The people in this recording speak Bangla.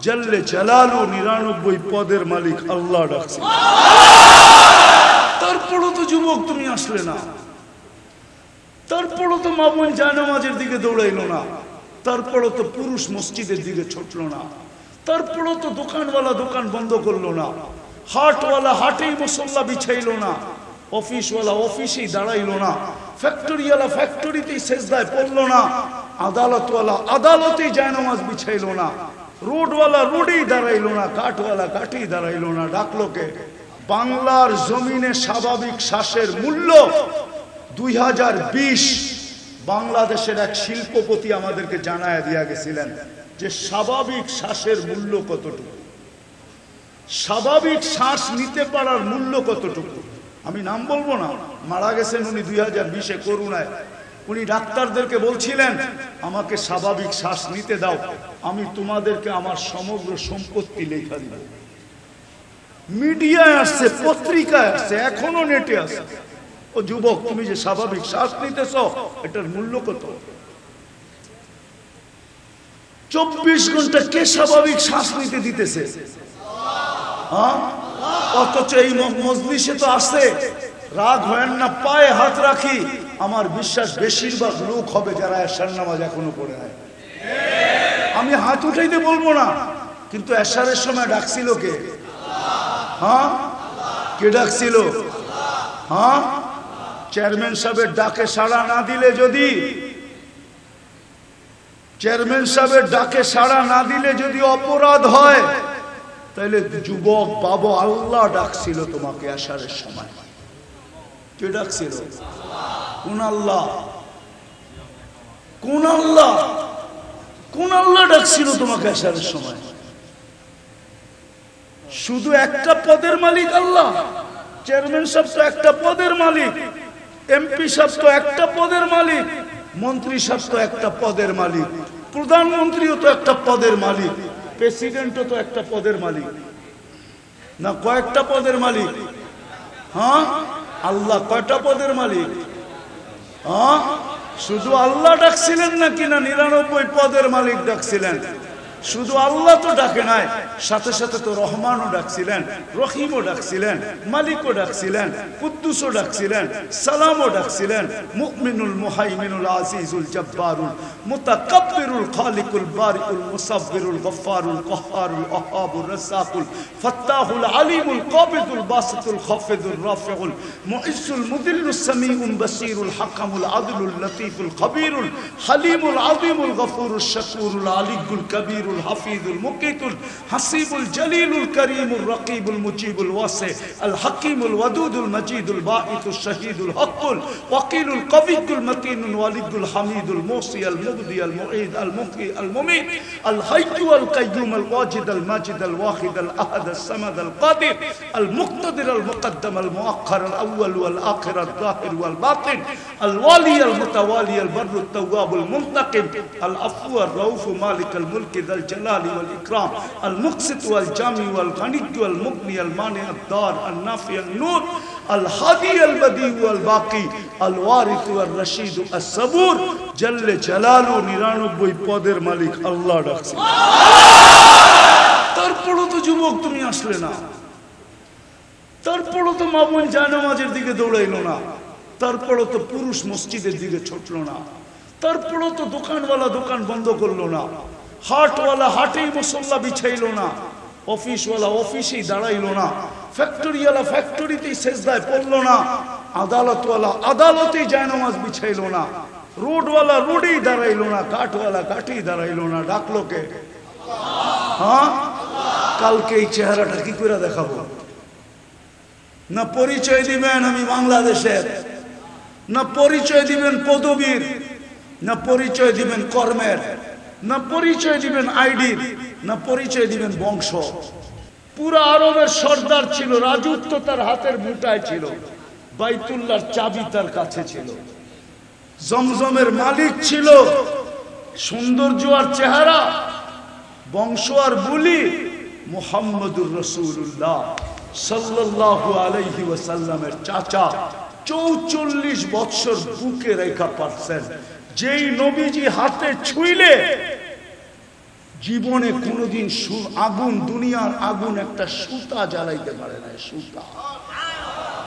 জাল্লে জালালু 99 পদের মালিক আল্লাহ ডাকছে। তারপরও তো যুবক তুমি আসলে না, তারপরও তো মা বোন জায়নামাজের দিকে দৌড়াইলো না, তারপরও তো পুরুষ মসজিদের দিকে ছুটলো না, তারপরও তো দোকানওয়ালা দোকান বন্ধ করলো না, হাটওয়ালা হাটেই মুসল্লা বিছাইলো না, অফিসওয়ালা অফিসেই দাঁড়াইলো না, ফ্যাক্টরিওয়ালা ফ্যাক্টরিতেই সেজদায় পড়লো না, আদালতওয়ালা আদালতেই জায়নামাজ বিছাইলো না, রোডওয়ালা রোডেই দাঁড়াইলো না, কাঠওয়ালা কাঠেই দাঁড়াইলো না। ডাকলোকে বাংলার জমিনে স্বাভাবিক শ্বাসের মূল্য 2020 বাংলাদেশের এক শিল্পপতি আমাদেরকে জানায় দিয়া গেছিলেন যে স্বাভাবিক শ্বাসের মূল্য কতটুকু, স্বাভাবিক শ্বাস নিতে পারার মূল্য কতটুকু। আমি নাম বলবো না, মারা গেছেন উনি 2020-এ করোনায়। উনি ডাক্তারদেরকে বলছিলেন আমাকে স্বাভাবিক শ্বাস নিতে দাও, আমি তোমাদেরকে আমার সমগ্র সম্পত্তি লেখা দিব। মিডিয়ায় আসছে, পত্রিকায় আসছে, এখনো নেটে আসছে। ও যুবক, তুমি যে স্বাভাবিক শ্বাস নিতেছ এটার মূল্য কত? 24 ঘন্টা কে স্বাভাবিক শ্বাস নিতে দিতেছে? হ্যাঁ, অথচ এই মজলিসে তো আসে। রাগ হয় না, পায়ে হাত রাখি, আমার বিশ্বাস বেশিরভাগ লোক হবে যারা এশার নামাজ এখনো পড়ে নাই। আমি হাত উঠাইতে বলবো না, কিন্তু এশারের সময় ডাকছিল কে? হ্যাঁ, কে ডাকছিল? হ্যাঁ, চেয়ারম্যান সাহেবের ডাকে সাড়া না দিলে, যদি চেয়ারম্যান সাহেবের ডাকে সাড়া না দিলে যদি অপরাধ হয়, তাহলে যুবক বাবা আল্লাহ ডাকছিল তোমাকে এশারের সময়। কে ডাকছিল? কোন আল্লাহ? কোন আল্লাহ? কোন আল্লাহ ডাকছিল তোমাকে এশারের সময়? শুধু একটা পদের মালিক আল্লাহ। চেয়ারম্যান সাহেব তো একটা পদের মালিক, এমপি সাহেব তো একটা পদের মালিক, মন্ত্রী সাহেব তো একটা পদের মালিক, প্রধানমন্ত্রীও তো একটা পদের মালিক, প্রেসিডেন্টও তো একটা পদের মালিক, না কয়েকটা পদের মালিক? হ্যাঁ, আল্লাহ কয়টা পদের মালিক? হ্যাঁ, শুধু আল্লাহ ডাকছিলেন নাকি না 99 পদের মালিক ডাকছিলেন? শুধু আল্লাহ তো ডাকে নাই, সাথে সাথে তো রহমানও ডাকছিলেন, রহিমও ডাকছিলেন, মালিকও ডাকছিলেন, কুদ্দুসও ডাকছিলেন, সালামও ডাকছিলেন, মুমিনুল মুহাইমিনুল আজিজুল জব্বারুল মুতাকাব্বিরুল খালিকুল বারিকুল মুসাব্বিরুল গফফারুল কহ্হারুল ওয়াহাবুর রাসাকুল ফাত্তাহুল আলিমুল কাবিদুল বাসিতুল খাফিদুর রাফিউল মুইজ্জুল মুদিল্লুস সামিউল বাসিরুল হাকামুল আদলুল লতীফুল খবীরুল হালিমুল আযীমুল গফুরুশ শাকুরুল আলিয়ুল কবীর الحفيظ المقيت الحسيب الجليل الكريم الرقيب المجيب الواسع الحكيم الودود المجيد الباعث الشهيد الحق الوكيل القوي المتين الولي الحميد الموصي المبدي المعيد المحيي المميت الحي القيوم الواجد الماجد الواحد الاحد الصمد القادر المقتدر المقدم المؤخر الاول والاخر الظاهر والباطن الوالي المتوالي البر التواب المنتقم العفو الرؤوف مالك الملك ذا الجلال والإكرام المقسط والجامع والغني والمغني المانع الدار النافع النور الهادي البديع والباقي الوارث والرشيد الصبور جل جلاله 99 পদের মালিক আল্লাহ ডাকছে। তারপরও তো যুবক তুমি আসলে না, তারপরও তো মা বোন জায়নামাজের দিকে দৌড়াইলো না, তারপরও তো পুরুষ মসজিদের দিকে ছুটলো না, তারপরও তো দোকানওয়ালা দোকান বন্ধ করলো না, হাটওয়ালা হাটেই মুসল্লা বিছাইলো না, অফিসওয়ালা অফিসেই দাঁড়াইলো না, ফ্যাক্টরিওয়ালা ফ্যাক্টরিতেই সেজদায় পড়লো না, আদালতওয়ালা আদালতেই জায়নামাজ বিছাইলো না, রোডওয়ালা রোডেই দাঁড়াইলো না, কাঠওয়ালা কাঠেই দাঁড়াইলো না। ডাকলোকে? হ্যাঁ, কালকে এই চেহারাটা কি করে দেখাবো? না পরিচয় দিবেন আমি বাংলাদেশের, না পরিচয় দিবেন পদবীর, না পরিচয় দিবেন কর্মের, না পরিচয় দিবেন আইডির, না পরিচয় দিবেন বংশ। পুরো আরবের সর্দার ছিল, রাজত্ব তার হাতের মুঠায় ছিল, বাইতুল্লাহর চাবি তার কাছে ছিল, জমজমের মালিক ছিল, সৌন্দর্য আর চেহারা, বংশ আর বুলি মুহাম্মদুর রাসূলুল্লাহ সাল্লাল্লাহু আলাইহি ওয়াসাল্লামের চাচা 44 বছর বুকে রেখা পারছেন। যেই নবীজি হাতে ছুঁইলে জীবনে কোনোদিন আগুন, দুনিয়ার আগুন একটা সুতা জ্বালাইতে পারে না। সুতা